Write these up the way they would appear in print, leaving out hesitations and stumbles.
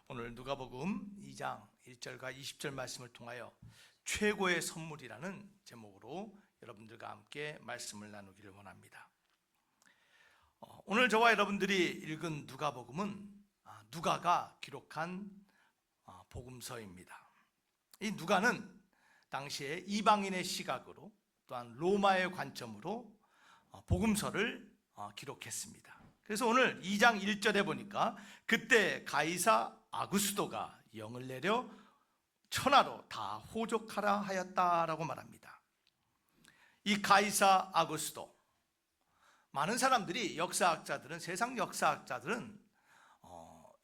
오늘 누가복음 2장 1절과 20절 말씀을 통하여 최고의 선물이라는 제목으로 여러분들과 함께 말씀을 나누기를 원합니다. 오늘 저와 여러분들이 읽은 누가복음은 누가가 기록한 복음서입니다. 이 누가는 당시에 이방인의 시각으로 또한 로마의 관점으로 복음서를 기록했습니다. 그래서 오늘 2장 1절에 보니까 그때 가이사 아구스도가 영을 내려 천하로 다 호족하라 하였다라고 말합니다. 이 가이사 아구스도, 많은 사람들이 역사학자들은, 세상 역사학자들은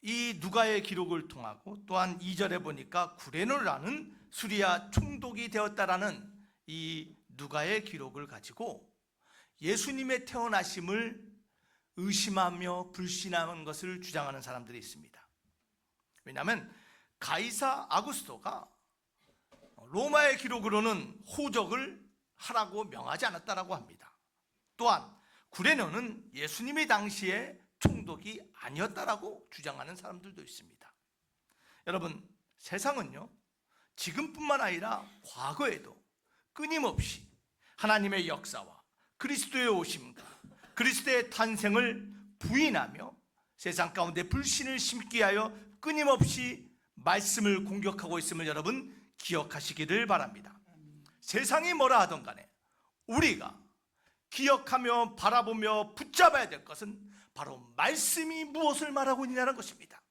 이 누가의 기록을 통하고 또한 2절에 보니까 구레노라는 수리아 총독이 되었다라는 이 누가의 기록을 가지고 예수님의 태어나심을 의심하며 불신하는 것을 주장하는 사람들이 있습니다. 왜냐하면 가이사 아구스도가 로마의 기록으로는 호적을 하라고 명하지 않았다라고 합니다. 또한 구레노는 예수님이 당시에 총독이 아니었다라고 주장하는 사람들도 있습니다. 여러분, 세상은요, 지금뿐만 아니라 과거에도 끊임없이 하나님의 역사와 그리스도의 오심과 그리스도의 탄생을 부인하며 세상 가운데 불신을 심기 하여 끊임없이 말씀을 공격하고 있음을 여러분 기억하시기를 바랍니다. 세상이 뭐라 하던 간에 우리가 기억하며 바라보며 붙잡아야 될 것은 바로 말씀이 무엇을 말하고 있냐는 것입니다.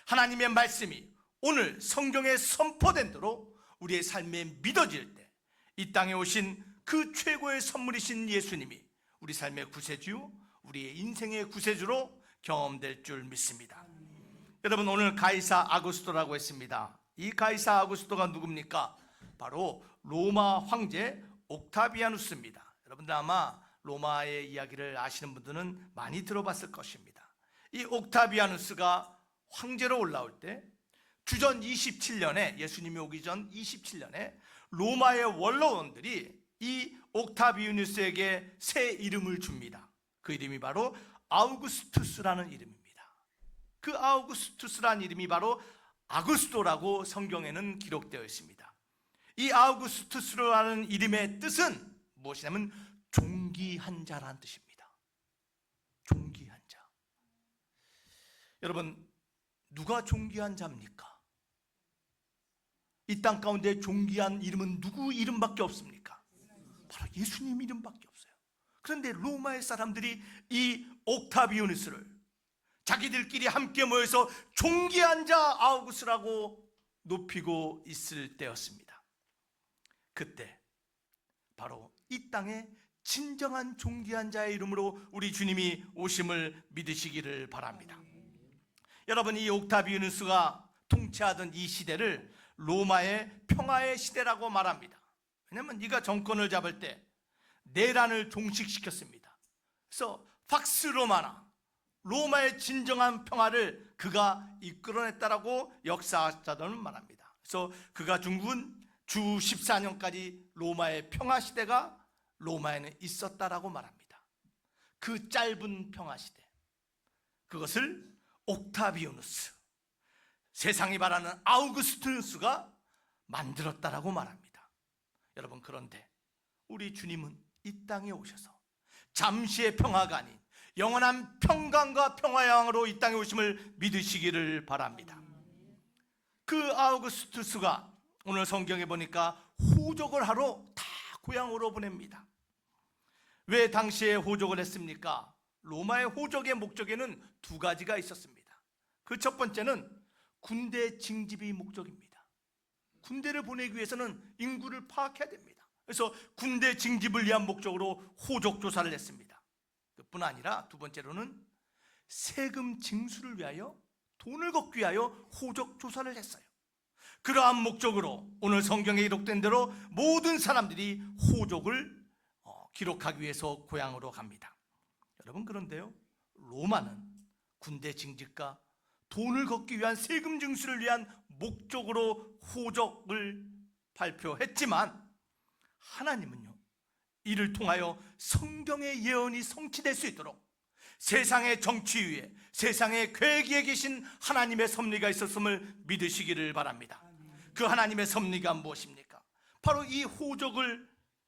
하나님의 말씀이 오늘 성경에 선포된 대로 우리의 삶에 믿어질 때 이 땅에 오신 그 최고의 선물이신 예수님이 우리 삶의 구세주, 우리의 인생의 구세주로 경험될 줄 믿습니다. 여러분, 오늘 가이사 아구스도라고 했습니다. 이 가이사 아구스도가 누굽니까? 바로 로마 황제 옥타비아누스입니다. 여러분들 아마 로마의 이야기를 아시는 분들은 많이 들어봤을 것입니다. 이 옥타비아누스가 황제로 올라올 때 주전 27년에, 예수님이 오기 전 27년에 로마의 원로원들이 이 옥타비아누스에게 새 이름을 줍니다. 그 이름이 바로 아우구스투스라는 이름입니다. 그 아우구스투스라는 이름이 바로 아구스도라고 성경에는 기록되어 있습니다. 이 아우구스투스라는 이름의 뜻은 무엇이냐면 존귀한 자라는 뜻입니다. 존귀한 자. 여러분, 누가 존귀한 자입니까? 이 땅 가운데 존귀한 이름은 누구 이름밖에 없습니까? 바로 예수님 이름밖에 없어요. 그런데 로마의 사람들이 이 옥타비아누스를 자기들끼리 함께 모여서 존귀한 자 아우구스라고 높이고 있을 때였습니다. 그때 바로 이 땅에 진정한 존귀한 자의 이름으로 우리 주님이 오심을 믿으시기를 바랍니다. 여러분, 이 옥타비아누스가 통치하던 이 시대를 로마의 평화의 시대라고 말합니다. 왜냐하면 네가 정권을 잡을 때 내란을 종식시켰습니다. 그래서 팍스 로마나, 로마의 진정한 평화를 그가 이끌어냈다라고 역사자들은 말합니다. 그래서 그가 죽은 주 14년까지 로마의 평화 시대가 로마에는 있었다라고 말합니다. 그 짧은 평화 시대, 그것을 옥타비아누스, 세상이 바라는 아우구스투스가 만들었다라고 말합니다. 여러분, 그런데 우리 주님은 이 땅에 오셔서 잠시의 평화가 아닌 영원한 평강과 평화의 왕으로 이 땅에 오심을 믿으시기를 바랍니다. 그 아우구스투스가 오늘 성경에 보니까 호적을 하러 다 고향으로 보냅니다. 왜 당시에 호적을 했습니까? 로마의 호적의 목적에는 두 가지가 있었습니다. 그 첫 번째는 군대 징집이 목적입니다. 군대를 보내기 위해서는 인구를 파악해야 됩니다. 그래서 군대 징집을 위한 목적으로 호적 조사를 했습니다. 그뿐 아니라 두 번째로는 세금 징수를 위하여, 돈을 걷기 위하여 호적 조사를 했어요. 그러한 목적으로 오늘 성경에 기록된 대로 모든 사람들이 호적을 기록하기 위해서 고향으로 갑니다. 여러분, 그런데요, 로마는 군대 징집과 돈을 걷기 위한 세금 징수를 위한 목적으로 호적을 발표했지만 하나님은요, 이를 통하여 성경의 예언이 성취될 수 있도록 세상의 정치 위에, 세상의 계획에 계신 하나님의 섭리가 있었음을 믿으시기를 바랍니다. 그 하나님의 섭리가 무엇입니까? 바로 이 호적을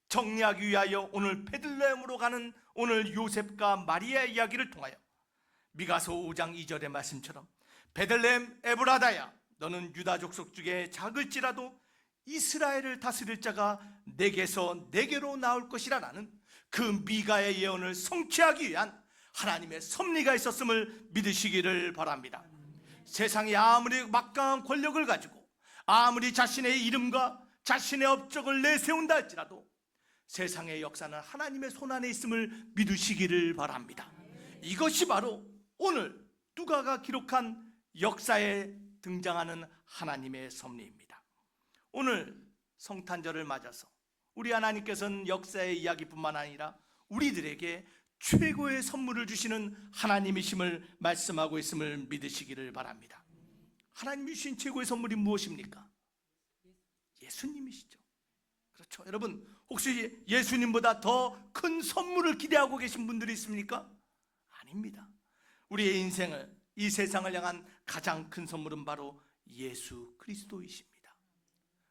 정리하기 위하여 오늘 베들레헴으로 가는 오늘 요셉과 마리아의 이야기를 통하여 미가서 5장 2절의 말씀처럼 베들레헴 에브라다야, 너는 유다 족속 중에 작을지라도 이스라엘을 다스릴 자가 내게서 내게로 나올 것이라 라는 그 미가의 예언을 성취하기 위한 하나님의 섭리가 있었음을 믿으시기를 바랍니다. 세상이 아무리 막강한 권력을 가지고 아무리 자신의 이름과 자신의 업적을 내세운다 할지라도 세상의 역사는 하나님의 손안에 있음을 믿으시기를 바랍니다. 이것이 바로 오늘 누가가 기록한 역사에 등장하는 하나님의 섭리입니다. 오늘 성탄절을 맞아서 우리 하나님께서는 역사의 이야기뿐만 아니라 우리들에게 최고의 선물을 주시는 하나님이심을 말씀하고 있음을 믿으시기를 바랍니다. 하나님이 주신 최고의 선물이 무엇입니까? 예수님이시죠. 그렇죠. 여러분, 혹시 예수님보다 더 큰 선물을 기대하고 계신 분들이 있습니까? 아닙니다. 우리의 인생을, 이 세상을 향한 가장 큰 선물은 바로 예수 그리스도이십니다.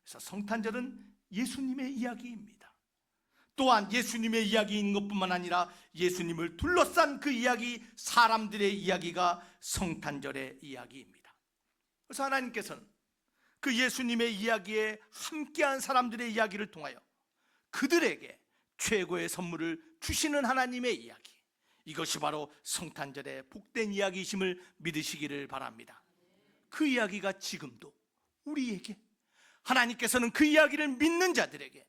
그래서 성탄절은 예수님의 이야기입니다. 또한 예수님의 이야기인 것뿐만 아니라 예수님을 둘러싼 그 이야기, 사람들의 이야기가 성탄절의 이야기입니다. 그래서 하나님께서는 그 예수님의 이야기에 함께한 사람들의 이야기를 통하여 그들에게 최고의 선물을 주시는 하나님의 이야기, 이것이 바로 성탄절의 복된 이야기이심을 믿으시기를 바랍니다. 그 이야기가 지금도 우리에게, 하나님께서는 그 이야기를 믿는 자들에게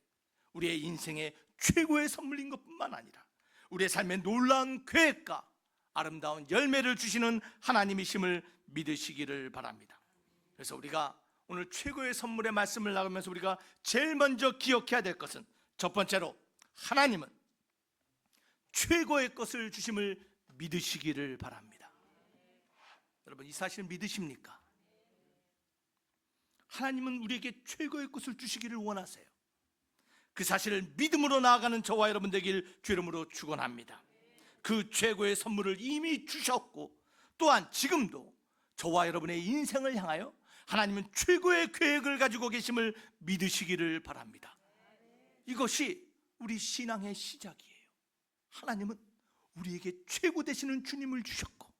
우리의 인생의 최고의 선물인 것뿐만 아니라 우리의 삶의 놀라운 계획과 아름다운 열매를 주시는 하나님이심을 믿으시기를 바랍니다. 그래서 우리가 오늘 최고의 선물의 말씀을 나누면서 우리가 제일 먼저 기억해야 될 것은, 첫 번째로 하나님은 최고의 것을 주심을 믿으시기를 바랍니다. 여러분, 이 사실 믿으십니까? 하나님은 우리에게 최고의 것을 주시기를 원하세요. 그 사실을 믿음으로 나아가는 저와 여러분 되길 주 이름으로 축원합니다. 그 최고의 선물을 이미 주셨고 또한 지금도 저와 여러분의 인생을 향하여 하나님은 최고의 계획을 가지고 계심을 믿으시기를 바랍니다. 이것이 우리 신앙의 시작이에요. 하나님은 우리에게 최고 되시는 주님을 주셨고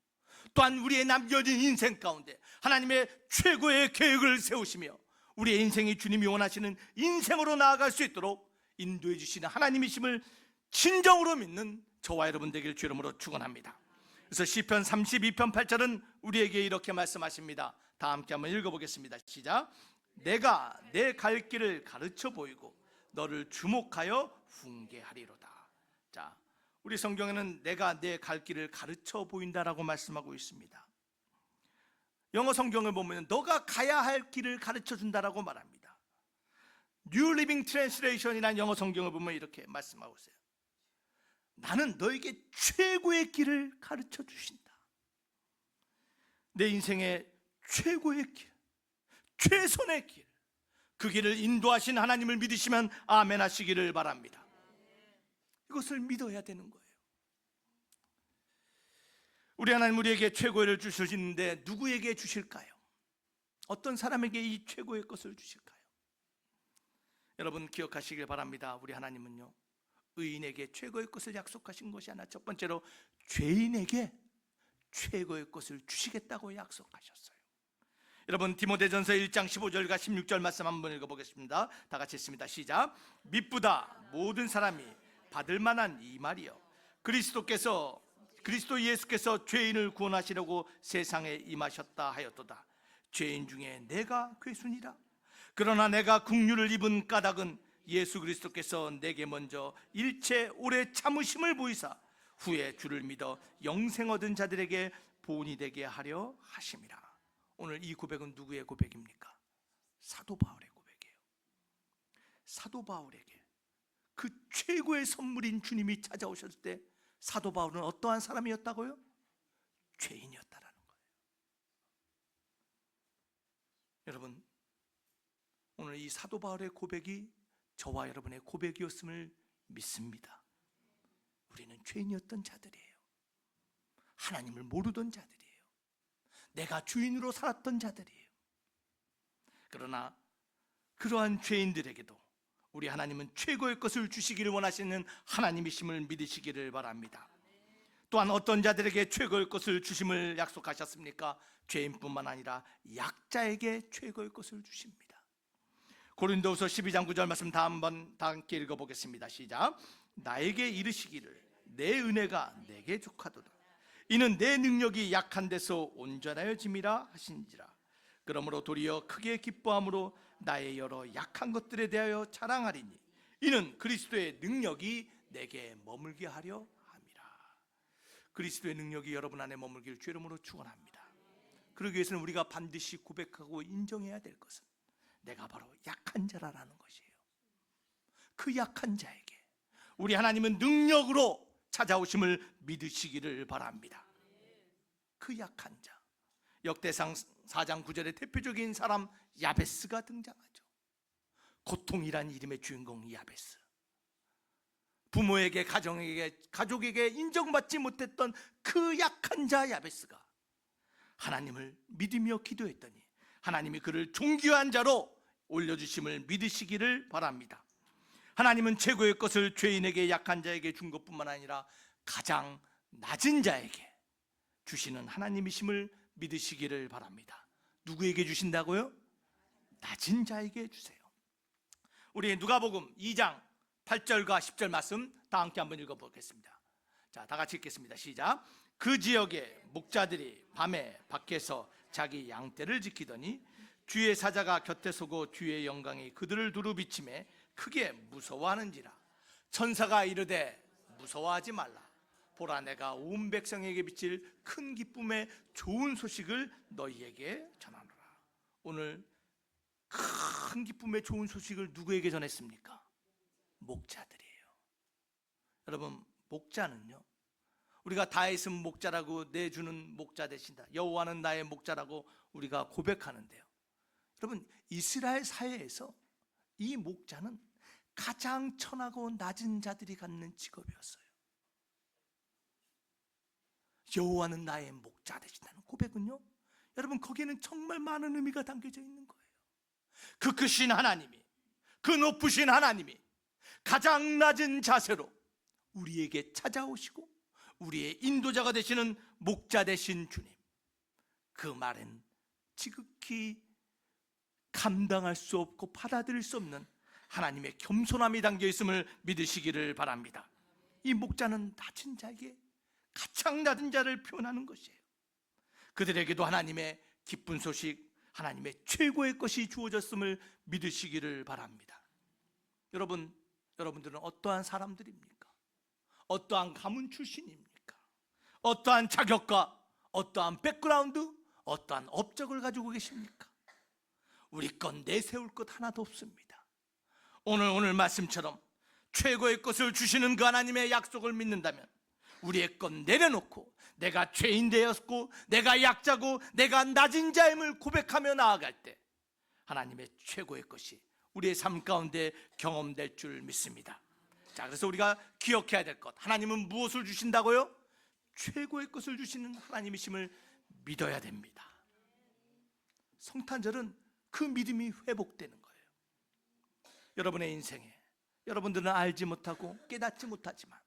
또한 우리의 남겨진 인생 가운데 하나님의 최고의 계획을 세우시며 우리의 인생이 주님이 원하시는 인생으로 나아갈 수 있도록 인도해 주시는 하나님이심을 진정으로 믿는 저와 여러분 되길 주 이름으로 축원합니다. 그래서 시편 32편 8절은 우리에게 이렇게 말씀하십니다. 다 함께 한번 읽어보겠습니다. 시작. 내가 내 갈 길을 가르쳐 보이고 너를 주목하여 훈계하리로다. 자, 우리 성경에는 내가 내 갈 길을 가르쳐 보인다라고 말씀하고 있습니다. 영어 성경을 보면 너가 가야 할 길을 가르쳐 준다라고 말합니다. New Living Translation이라는 영어 성경을 보면 이렇게 말씀하고 있어요. 나는 너에게 최고의 길을 가르쳐 주신다. 내 인생의 최고의 길, 최선의 길, 그 길을 인도하신 하나님을 믿으시면 아멘 하시기를 바랍니다. 이것을 믿어야 되는 거예요. 우리 하나님 우리에게 최고를 주시는데 누구에게 주실까요? 어떤 사람에게 이 최고의 것을 주실까요? 여러분 기억하시길 바랍니다. 우리 하나님은요, 의인에게 최고의 것을 약속하신 것이 아니라 첫 번째로 죄인에게 최고의 것을 주시겠다고 약속하셨어요. 여러분 디모데전서 1장 15절과 16절 말씀 한번 읽어보겠습니다. 다 같이 읽습니다. 시작. 미쁘다 모든 사람이 받을 만한 이 말이요, 그리스도 예수께서 죄인을 구원하시려고 세상에 임하셨다 하였도다. 죄인 중에 내가 괴순이라. 그러나 내가 긍휼을 입은 까닭은 예수 그리스도께서 내게 먼저 일체 오래 참으심을 보이사 후에 주를 믿어 영생 얻은 자들에게 본이 되게 하려 하심이라. 오늘 이 고백은 누구의 고백입니까? 사도 바울의 고백이에요. 사도 바울에게 그 최고의 선물인 주님이 찾아오셨을 때 사도 바울은 어떠한 사람이었다고요? 죄인이었다라는 거예요. 여러분, 오늘 이 사도 바울의 고백이 저와 여러분의 고백이었음을 믿습니다. 우리는 죄인이었던 자들이에요. 하나님을 모르던 자들이에요. 내가 주인으로 살았던 자들이에요. 그러나 그러한 죄인들에게도 우리 하나님은 최고의 것을 주시기를 원하시는 하나님이심을 믿으시기를 바랍니다. 또한 어떤 자들에게 최고의 것을 주심을 약속하셨습니까? 죄인뿐만 아니라 약자에게 최고의 것을 주십니다. 고린도후서 12장 9절 말씀 다 함께 읽어보겠습니다. 시작. 나에게 이르시기를 내 은혜가 내게 족하도다. 이는 내 능력이 약한 데서 온전하여짐이라 하신지라. 그러므로 도리어 크게 기뻐함으로 나의 여러 약한 것들에 대하여 자랑하리니 이는 그리스도의 능력이 내게 머물게 하려 함이라. 그리스도의 능력이 여러분 안에 머물기를 주 이름으로 축원합니다. 그러기 위해서는 우리가 반드시 고백하고 인정해야 될 것은 내가 바로 약한 자라는 것이에요. 그 약한 자에게 우리 하나님은 능력으로 찾아오심을 믿으시기를 바랍니다. 그 약한 자, 역대상 4장 9절의 대표적인 사람 야베스가 등장하죠. 고통이란 이름의 주인공 야베스, 부모에게 가정에게 가족에게 인정받지 못했던 그 약한 자 야베스가 하나님을 믿으며 기도했더니 하나님이 그를 존귀한 자로 올려주심을 믿으시기를 바랍니다. 하나님은 최고의 것을 죄인에게 약한 자에게 준 것뿐만 아니라 가장 낮은 자에게 주시는 하나님이심을 믿으시기를 바랍니다. 누구에게 주신다고요? 낮은 자에게 주세요. 우리 누가복음 2장 8절과 10절 말씀 다 함께 한번 읽어보겠습니다. 자, 다 같이 읽겠습니다. 시작. 그 지역의 목자들이 밤에 밖에서 자기 양떼를 지키더니 주의 사자가 곁에 서고 주의 영광이 그들을 두루 비치매 크게 무서워하는지라. 천사가 이르되 무서워하지 말라. 보라, 내가 온 백성에게 비칠 큰 기쁨의 좋은 소식을 너희에게 전하노라. 오늘 큰 기쁨의 좋은 소식을 누구에게 전했습니까? 목자들이에요. 여러분, 목자는요, 우리가 다 있으면 목자라고 내주는 목자 되신다, 여호와는 나의 목자라고 우리가 고백하는데요, 여러분, 이스라엘 사회에서 이 목자는 가장 천하고 낮은 자들이 갖는 직업이었어요. 여호와는 나의 목자 되신다는 고백은요, 여러분, 거기에는 정말 많은 의미가 담겨져 있는 거예요. 그 크신 하나님이, 그 높으신 하나님이 가장 낮은 자세로 우리에게 찾아오시고 우리의 인도자가 되시는 목자 되신 주님, 그 말은 지극히 감당할 수 없고 받아들일 수 없는 하나님의 겸손함이 담겨 있음을 믿으시기를 바랍니다. 이 목자는 낮은 자에게 가장 낮은 자를 표현하는 것이에요. 그들에게도 하나님의 기쁜 소식, 하나님의 최고의 것이 주어졌음을 믿으시기를 바랍니다. 여러분들은 어떠한 사람들입니까? 어떠한 가문 출신입니까? 어떠한 자격과 어떠한 백그라운드, 어떠한 업적을 가지고 계십니까? 우리 건 내세울 것 하나도 없습니다. 오늘 말씀처럼 최고의 것을 주시는 그 하나님의 약속을 믿는다면 우리의 건 내려놓고 내가 죄인 되었고 내가 약자고 내가 낮은 자임을 고백하며 나아갈 때 하나님의 최고의 것이 우리의 삶 가운데 경험될 줄 믿습니다. 자, 그래서 우리가 기억해야 될 것, 하나님은 무엇을 주신다고요? 최고의 것을 주시는 하나님이심을 믿어야 됩니다. 성탄절은 그 믿음이 회복되는 거예요. 여러분의 인생에 여러분들은 알지 못하고 깨닫지 못하지만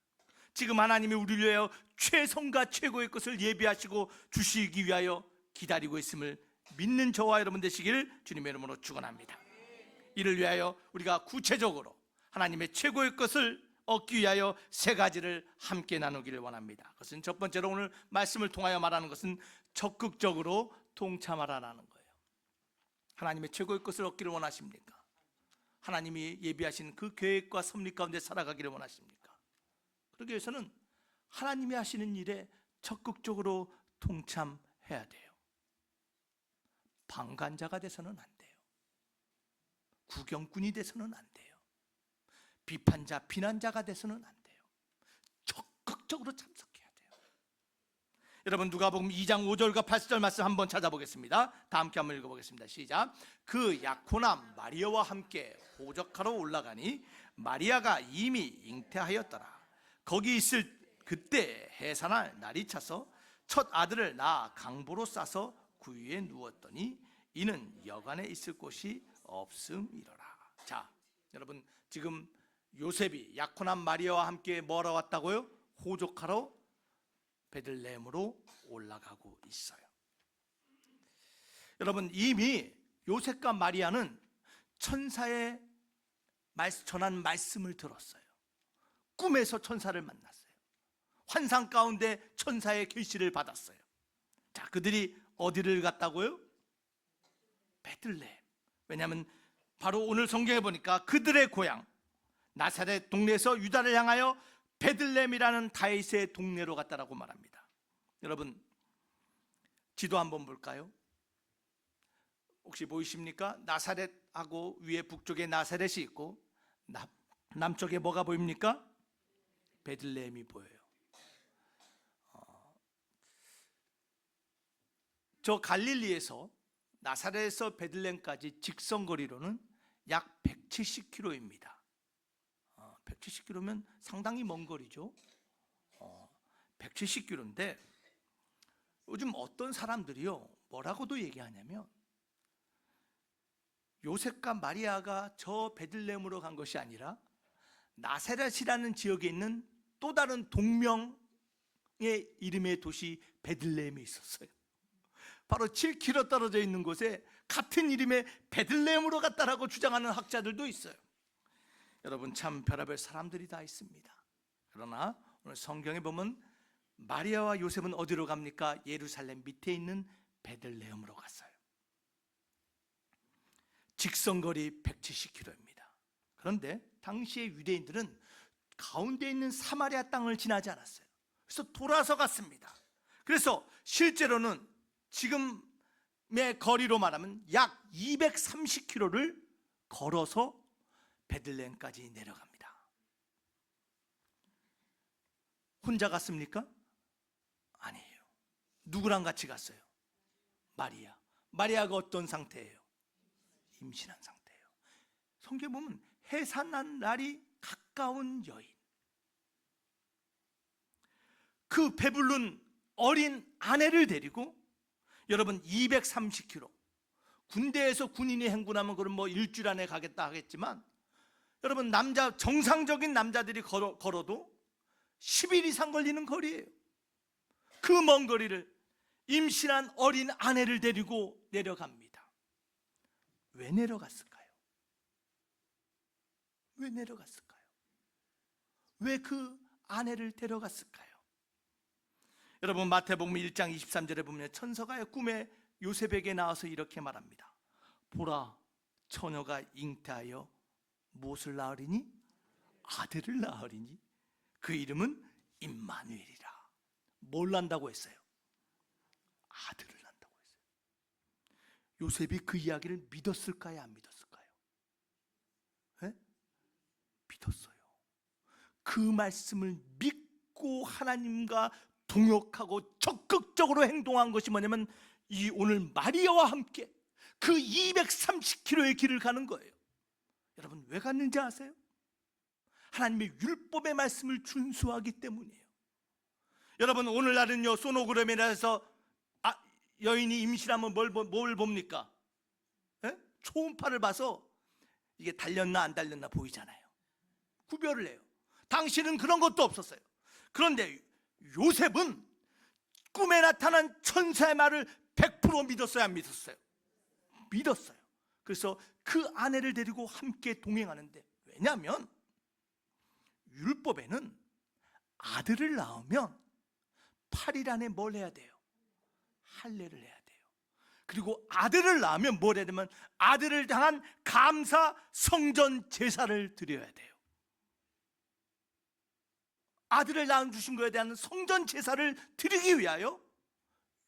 지금 하나님이 우리를 위하여 최선과 최고의 것을 예비하시고 주시기 위하여 기다리고 있음을 믿는 저와 여러분 되시기를 주님의 이름으로 축원합니다. 이를 위하여 우리가 구체적으로 하나님의 최고의 것을 얻기 위하여 세 가지를 함께 나누기를 원합니다. 그것은 첫 번째로 오늘 말씀을 통하여 말하는 것은 적극적으로 동참하라는 거예요. 하나님의 최고의 것을 얻기를 원하십니까? 하나님이 예비하신 그 계획과 섭리 가운데 살아가기를 원하십니까? 그러기 위해서는 하나님이 하시는 일에 적극적으로 동참해야 돼요. 방관자가 돼서는 안 돼요. 구경꾼이 돼서는 안 돼요. 비판자, 비난자가 돼서는 안 돼요. 적극적으로 참석해야 돼요. 여러분, 누가복음 2장 5절과 8절 말씀 한번 찾아보겠습니다. 다 함께 한번 읽어보겠습니다. 시작. 그 약혼남 마리아와 함께 호적하러 올라가니 마리아가 이미 잉태하였더라. 거기 있을 그때 해산할 날이 차서 첫 아들을 낳아 강보로 싸서 구유에 누웠더니 이는 여관에 있을 곳이 없음이로라. 자, 여러분, 지금 요셉이 약혼한 마리아와 함께 뭐하러 왔다고요? 호족하러 베들레헴으로 올라가고 있어요. 여러분, 이미 요셉과 마리아는 천사의 전한 말씀을 들었어요. 꿈에서 천사를 만났어요. 환상 가운데 천사의 계시를 받았어요. 자, 그들이 어디를 갔다고요? 베들레헴. 왜냐하면 바로 오늘 성경에 보니까 그들의 고향 나사렛 동네에서 유다를 향하여 베들레헴이라는 다윗의 동네로 갔다라고 말합니다. 여러분, 지도 한번 볼까요? 혹시 보이십니까? 나사렛하고 위에 북쪽에 나사렛이 있고 남쪽에 뭐가 보입니까? 베들레헴이 보여요. 저 갈릴리에서 나사렛에서 베들레헴까지 직선거리로는 약 170km입니다. 170km면 상당히 먼 거리죠. 170km인데 요즘 어떤 사람들이요 뭐라고도 얘기하냐면 요셉과 마리아가 저 베들레헴으로 간 것이 아니라 나사렛이라는 지역에 있는 또 다른 동명의 이름의 도시 베들레헴에 있었어요. 바로 7km 떨어져 있는 곳에 같은 이름의 베들레헴으로 갔다라고 주장하는 학자들도 있어요. 여러분, 참 별의별 사람들이 다 있습니다. 그러나 오늘 성경에 보면 마리아와 요셉은 어디로 갑니까? 예루살렘 밑에 있는 베들레헴으로 갔어요. 직선거리 170km입니다. 그런데 당시의 유대인들은 가운데 있는 사마리아 땅을 지나지 않았어요. 그래서 돌아서 갔습니다. 그래서 실제로는 지금의 거리로 말하면 약 230km를 걸어서 베들레헴까지 내려갑니다. 혼자 갔습니까? 아니에요. 누구랑 같이 갔어요? 마리아. 마리아가 어떤 상태예요? 임신한 상태예요. 성경에 보면 해산한 날이 가까운 여인, 그 배부른 어린 아내를 데리고 여러분 230km, 군대에서 군인이 행군하면 그럼 뭐 일주일 안에 가겠다 하겠지만 여러분 정상적인 남자들이 걸어도 10일 이상 걸리는 거리예요. 그 먼 거리를 임신한 어린 아내를 데리고 내려갑니다. 왜 내려갔을까요? 왜 내려갔을까요? 왜 그 아내를 데려갔을까요? 여러분, 마태복음 1장 23절에 보면 천사가 꿈에 요셉에게 나와서 이렇게 말합니다. 보라, 처녀가 잉태하여 무엇을 낳으리니? 아들을 낳으리니 그 이름은 임마누엘이라. 뭘 낳는다고 했어요? 아들을 낳는다고 했어요. 요셉이 그 이야기를 믿었을까요? 안 믿었을까요? 네? 믿었어요. 그 말씀을 믿고 하나님과 동역하고 적극적으로 행동한 것이 뭐냐면 이 오늘 마리아와 함께 그 230km의 길을 가는 거예요. 여러분, 왜 갔는지 아세요? 하나님의 율법의 말씀을 준수하기 때문이에요. 여러분, 오늘날은요 소노그램이라서 여인이 임신하면 뭘 봅니까? 에? 초음파를 봐서 이게 달렸나 안 달렸나 보이잖아요. 구별을 해요. 당시는 그런 것도 없었어요. 그런데 요셉은 꿈에 나타난 천사의 말을 100% 믿었어요, 안 믿었어요? 믿었어요. 그래서 그 아내를 데리고 함께 동행하는데, 왜냐하면 율법에는 아들을 낳으면 8일 안에 뭘 해야 돼요? 할례를 해야 돼요. 그리고 아들을 낳으면 뭘 해야 되면 아들을 향한 감사 성전 제사를 드려야 돼요. 아들을 낳아주신 것에 대한 성전 제사를 드리기 위하여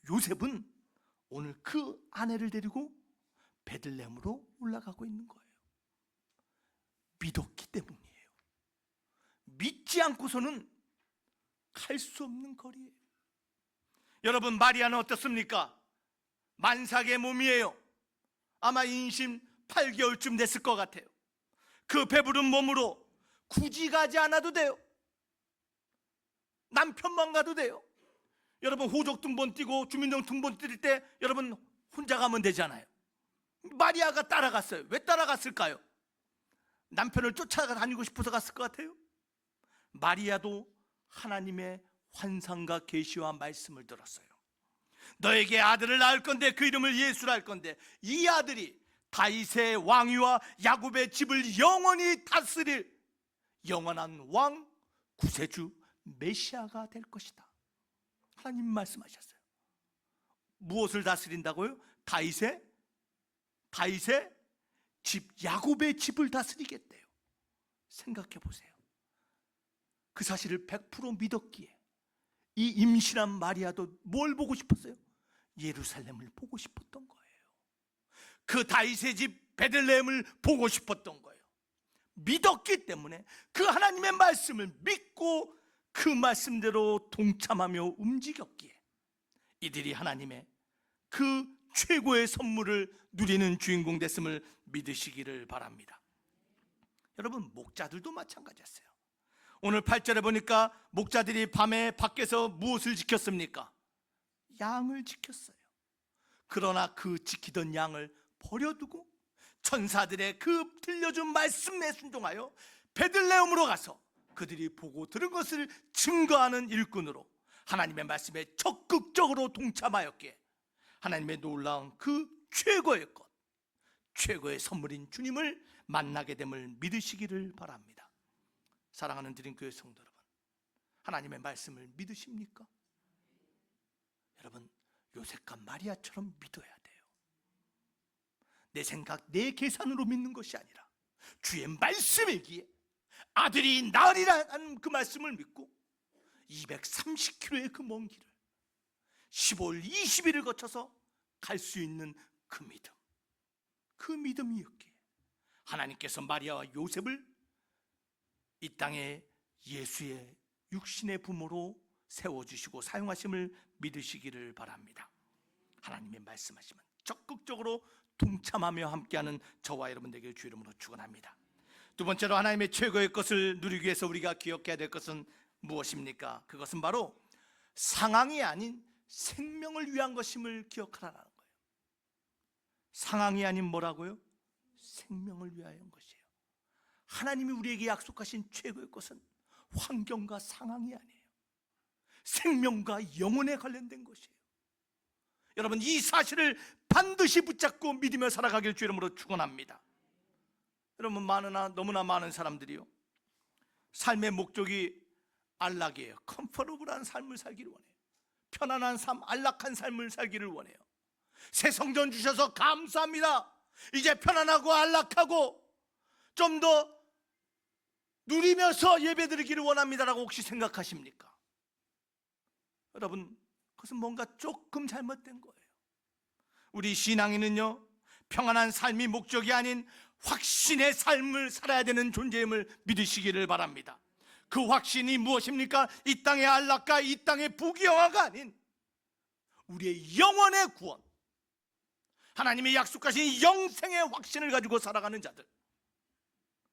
요셉은 오늘 그 아내를 데리고 베들레헴으로 올라가고 있는 거예요. 믿었기 때문이에요. 믿지 않고서는 갈 수 없는 거리예요. 여러분, 마리아는 어떻습니까? 만삭의 몸이에요. 아마 임신 8개월쯤 됐을 것 같아요. 그 배부른 몸으로 굳이 가지 않아도 돼요. 남편만 가도 돼요. 여러분 호적 등본 띄고 주민등 등본 띄를 때 여러분 혼자 가면 되잖아요. 마리아가 따라갔어요. 왜 따라갔을까요? 남편을 쫓아다니고 싶어서 갔을 것 같아요. 마리아도 하나님의 환상과 계시와 말씀을 들었어요. 너에게 아들을 낳을 건데 그 이름을 예수라 할 건데 이 아들이 다윗의 왕위와 야곱의 집을 영원히 다스릴 영원한 왕 구세주 메시아가 될 것이다. 하나님 말씀하셨어요. 무엇을 다스린다고요? 다윗의 집, 야곱의 집을 다스리겠대요. 생각해 보세요. 그 사실을 100% 믿었기에 이 임신한 마리아도 뭘 보고 싶었어요? 예루살렘을 보고 싶었던 거예요. 그 다윗의 집 베들레헴을 보고 싶었던 거예요. 믿었기 때문에 그 하나님의 말씀을 믿고 그 말씀대로 동참하며 움직였기에 이들이 하나님의 그 최고의 선물을 누리는 주인공 됐음을 믿으시기를 바랍니다. 여러분, 목자들도 마찬가지였어요. 오늘 8절에 보니까 목자들이 밤에 밖에서 무엇을 지켰습니까? 양을 지켰어요. 그러나 그 지키던 양을 버려두고 천사들의 그 들려준 말씀에 순종하여 베들레헴으로 가서 그들이 보고 들은 것을 증거하는 일꾼으로 하나님의 말씀에 적극적으로 동참하였기에 하나님의 놀라운 그 최고의 것, 최고의 선물인 주님을 만나게 됨을 믿으시기를 바랍니다. 사랑하는 드림교회 성도 여러분, 하나님의 말씀을 믿으십니까? 여러분, 요셉과 마리아처럼 믿어야 돼요. 내 생각, 내 계산으로 믿는 것이 아니라 주의 말씀이기에 아들이 나으리라는 그 말씀을 믿고 230km의 그 먼 길을 15일 20일을 거쳐서 갈 수 있는 그 믿음, 그 믿음이었기에 하나님께서 마리아와 요셉을 이 땅에 예수의 육신의 부모로 세워주시고 사용하심을 믿으시기를 바랍니다. 하나님의 말씀하시면 적극적으로 동참하며 함께하는 저와 여러분 되길 주 이름으로 축원합니다. 두 번째로 하나님의 최고의 것을 누리기 위해서 우리가 기억해야 될 것은 무엇입니까? 그것은 바로 상황이 아닌 생명을 위한 것임을 기억하라는 거예요. 상황이 아닌 뭐라고요? 생명을 위하여인 것이에요. 하나님이 우리에게 약속하신 최고의 것은 환경과 상황이 아니에요. 생명과 영혼에 관련된 것이에요. 여러분, 이 사실을 반드시 붙잡고 믿으며 살아가길 주 이름으로 축원합니다. 여러분, 너무나 많은 사람들이요, 삶의 목적이 안락이에요. 컴포러블한 삶을 살기를 원해요. 편안한 삶, 안락한 삶을 살기를 원해요. 새 성전 주셔서 감사합니다. 이제 편안하고 안락하고 좀 더 누리면서 예배드리기를 원합니다라고 혹시 생각하십니까? 여러분, 그것은 뭔가 조금 잘못된 거예요. 우리 신앙인은요, 평안한 삶이 목적이 아닌 확신의 삶을 살아야 되는 존재임을 믿으시기를 바랍니다. 그 확신이 무엇입니까? 이 땅의 안락과 이 땅의 부귀영화가 아닌 우리의 영혼의 구원, 하나님의 약속하신 영생의 확신을 가지고 살아가는 자들,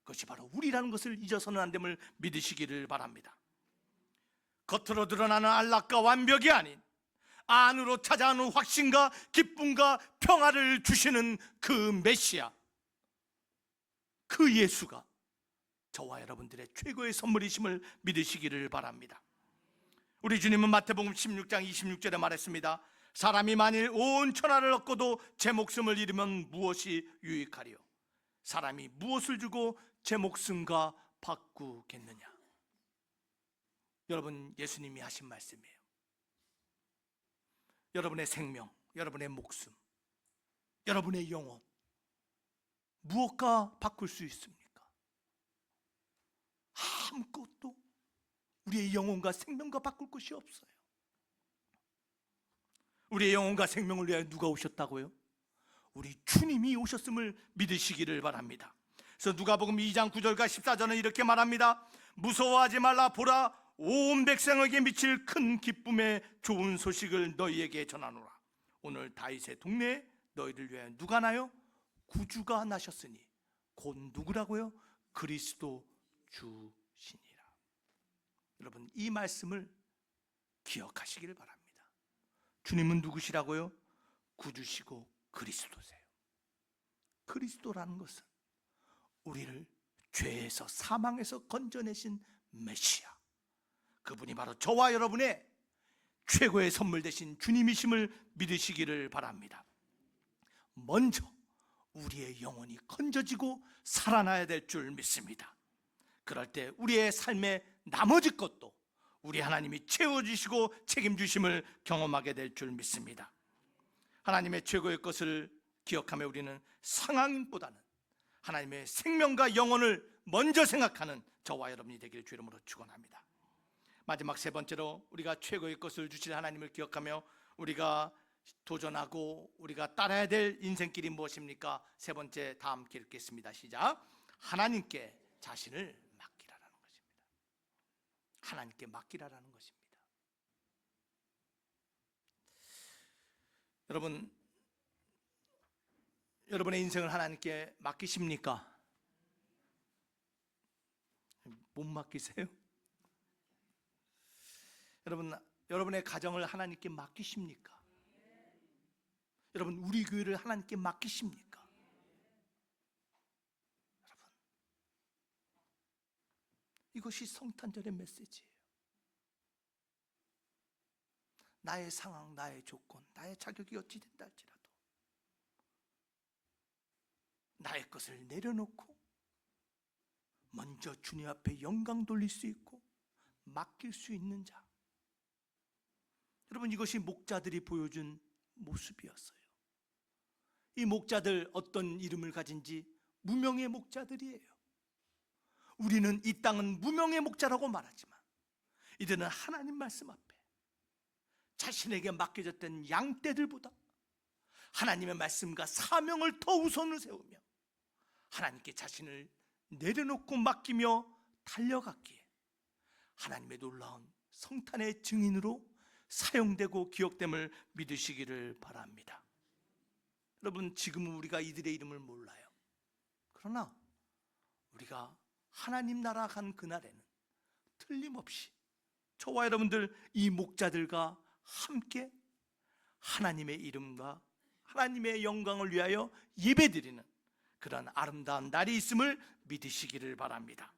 그것이 바로 우리라는 것을 잊어서는 안 됨을 믿으시기를 바랍니다. 겉으로 드러나는 안락과 완벽이 아닌 안으로 찾아오는 확신과 기쁨과 평화를 주시는 그 메시아, 그 예수가 저와 여러분들의 최고의 선물이심을 믿으시기를 바랍니다. 우리 주님은 마태복음 16장 26절에 말했습니다. 사람이 만일 온 천하를 얻고도 제 목숨을 잃으면 무엇이 유익하리요? 사람이 무엇을 주고 제 목숨과 바꾸겠느냐? 여러분, 예수님이 하신 말씀이에요. 여러분의 생명, 여러분의 목숨, 여러분의 영혼, 무엇과 바꿀 수 있습니까? 아무것도 우리의 영혼과 생명과 바꿀 것이 없어요. 우리의 영혼과 생명을 위하여 누가 오셨다고요? 우리 주님이 오셨음을 믿으시기를 바랍니다. 그래서 누가복음 2장 9절과 14절은 이렇게 말합니다. 무서워하지 말라. 보라, 온 백성에게 미칠 큰 기쁨의 좋은 소식을 너희에게 전하노라. 오늘 다윗의 동네에 너희를 위하여 누가 나요? 구주가 나셨으니 곧 누구라고요? 그리스도 주시니라. 여러분, 이 말씀을 기억하시기를 바랍니다. 주님은 누구시라고요? 구주시고 그리스도세요. 그리스도라는 것은 우리를 죄에서, 사망에서 건져내신 메시아, 그분이 바로 저와 여러분의 최고의 선물 되신 주님이심을 믿으시기를 바랍니다. 먼저 우리의 영혼이 건져지고 살아나야 될 줄 믿습니다. 그럴 때 우리의 삶의 나머지 것도 우리 하나님이 채워주시고 책임주심을 경험하게 될 줄 믿습니다. 하나님의 최고의 것을 기억하며 우리는 상황보다는 하나님의 생명과 영혼을 먼저 생각하는 저와 여러분이 되기를 주 이름으로 축원합니다. 마지막 세 번째로, 우리가 최고의 것을 주실 하나님을 기억하며 우리가 도전하고 우리가 따라야 될 인생길이 무엇입니까? 세 번째, 다 함께 읽겠습니다. 시작. 하나님께 자신을 맡기라라는 것입니다. 하나님께 맡기라라는 것입니다. 여러분의 인생을 하나님께 맡기십니까? 못 맡기세요? 여러분의 가정을 하나님께 맡기십니까? 여러분, 우리 교회를 하나님께 맡기십니까? 여러분, 이것이 성탄절의 메시지예요. 나의 상황, 나의 조건, 나의 자격이 어찌 된다 할지라도 나의 것을 내려놓고 먼저 주님 앞에 영광 돌릴 수 있고 맡길 수 있는 자, 여러분, 이것이 목자들이 보여준 모습이었어요. 이 목자들, 어떤 이름을 가진지 무명의 목자들이에요. 우리는 이 땅은 무명의 목자라고 말하지만 이들은 하나님 말씀 앞에 자신에게 맡겨졌던 양떼들보다 하나님의 말씀과 사명을 더 우선을 세우며 하나님께 자신을 내려놓고 맡기며 달려갔기에 하나님의 놀라운 성탄의 증인으로 사용되고 기억됨을 믿으시기를 바랍니다. 여러분, 지금은 우리가 이들의 이름을 몰라요. 그러나 우리가 하나님 나라 간 그날에는 틀림없이 저와 여러분들, 이 목자들과 함께 하나님의 이름과 하나님의 영광을 위하여 예배드리는 그런 아름다운 날이 있음을 믿으시기를 바랍니다.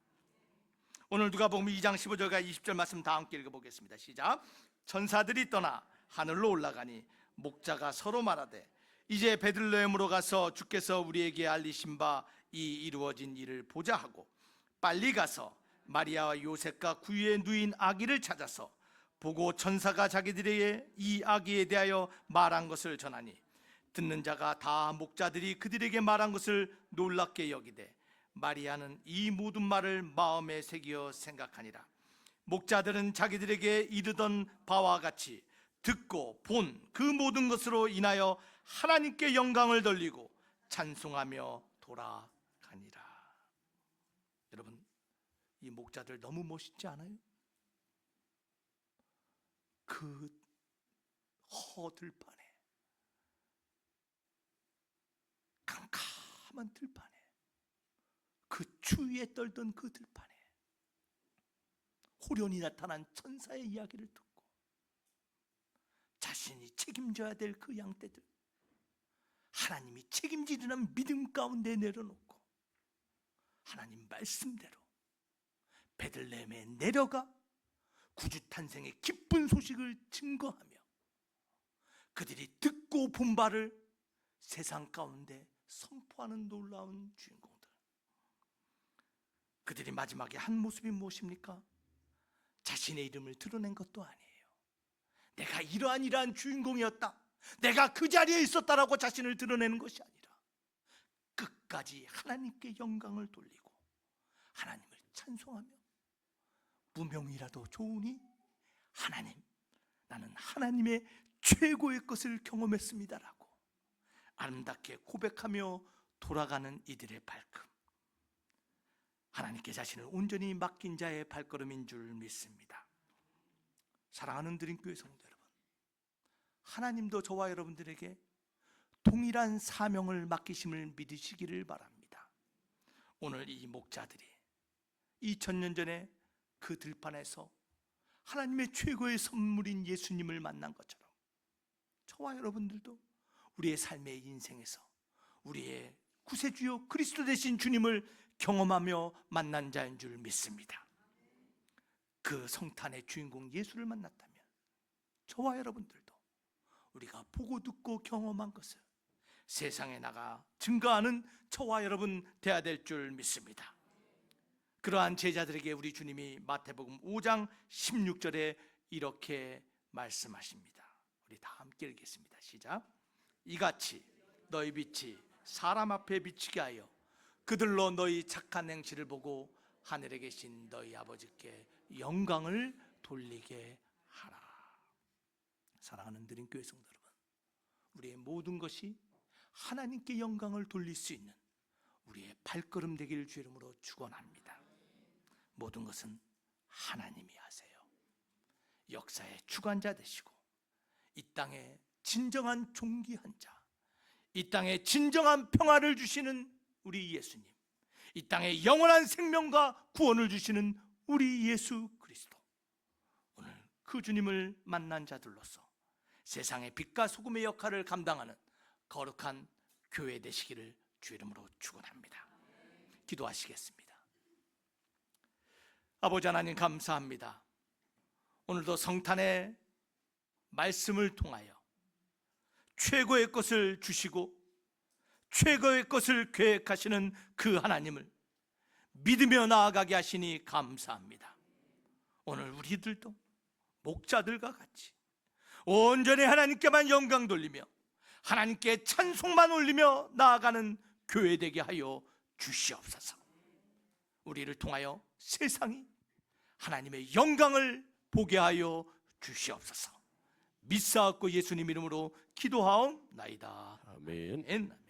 오늘 누가복음 2장 15절과 20절 말씀 다 함께 읽어보겠습니다. 시작. 천사들이 떠나 하늘로 올라가니 목자가 서로 말하되, 이제 베들레헴으로 가서 주께서 우리에게 알리신 바 이 이루어진 일을 보자 하고 빨리 가서 마리아와 요셉과 구유에 누인 아기를 찾아서 보고 천사가 자기들에게 이 아기에 대하여 말한 것을 전하니, 듣는 자가 다 목자들이 그들에게 말한 것을 놀랍게 여기되 마리아는 이 모든 말을 마음에 새기어 생각하니라. 목자들은 자기들에게 이르던 바와 같이 듣고 본 그 모든 것으로 인하여 하나님께 영광을 돌리고 찬송하며 돌아가니라. 여러분, 이 목자들 너무 멋있지 않아요? 그 허들판에, 캄캄한 들판에, 그 추위에 떨던 그 들판에 호련히 나타난 천사의 이야기를 듣고 자신이 책임져야 될 그 양떼들, 하나님이 책임지리라는 믿음 가운데 내려놓고 하나님 말씀대로 베들레헴에 내려가 구주 탄생의 기쁜 소식을 증거하며 그들이 듣고 본 바를 세상 가운데 선포하는 놀라운 주인공들. 그들이 마지막에 한 모습이 무엇입니까? 자신의 이름을 드러낸 것도 아니에요. 내가 이러한 주인공이었다, 내가 그 자리에 있었다라고 자신을 드러내는 것이 아니라 끝까지 하나님께 영광을 돌리고 하나님을 찬송하며 무명이라도 좋으니 하나님, 나는 하나님의 최고의 것을 경험했습니다라고 아름답게 고백하며 돌아가는 이들의 발걸음, 하나님께 자신을 온전히 맡긴 자의 발걸음인 줄 믿습니다. 사랑하는 드림교회 성도 여러분, 하나님도 저와 여러분들에게 동일한 사명을 맡기심을 믿으시기를 바랍니다. 오늘 이 목자들이 2000년 전에 그 들판에서 하나님의 최고의 선물인 예수님을 만난 것처럼 저와 여러분들도 우리의 삶의 인생에서 우리의 구세주요 그리스도 되신 주님을 경험하며 만난 자인 줄 믿습니다. 그 성탄의 주인공 예수를 만났다면 저와 여러분들도 우리가 보고 듣고 경험한 것을 세상에 나가 증거하는 저와 여러분 되어야 될 줄 믿습니다. 그러한 제자들에게 우리 주님이 마태복음 5장 16절에 이렇게 말씀하십니다. 우리 다 함께 읽겠습니다. 시작. 이같이 너희 빛이 사람 앞에 비치게 하여 그들로 너희 착한 행실을 보고 하늘에 계신 너희 아버지께 영광을 돌리게 하라. 사랑하는 드림교회 성도 여러분, 우리의 모든 것이 하나님께 영광을 돌릴 수 있는 우리의 발걸음 되기를 주 이름으로 축원합니다. 모든 것은 하나님이 하세요. 역사의 주관자 되시고 이 땅에 진정한 존귀한 자, 이 땅에 진정한 평화를 주시는 우리 예수님, 이 땅에 영원한 생명과 구원을 주시는 우리 예수 그리스도, 오늘 그 주님을 만난 자들로서 세상의 빛과 소금의 역할을 감당하는 거룩한 교회 되시기를 주 이름으로 축원합니다. 기도하시겠습니다. 아버지 하나님 감사합니다. 오늘도 성탄의 말씀을 통하여 최고의 것을 주시고 최고의 것을 계획하시는 그 하나님을 믿으며 나아가게 하시니 감사합니다. 오늘 우리들도 목자들과 같이 온전히 하나님께만 영광 돌리며 하나님께 찬송만 올리며 나아가는 교회 되게 하여 주시옵소서. 우리를 통하여 세상이 하나님의 영광을 보게 하여 주시옵소서. 믿사옵고 예수님 이름으로 기도하옵나이다. 아멘. 아멘.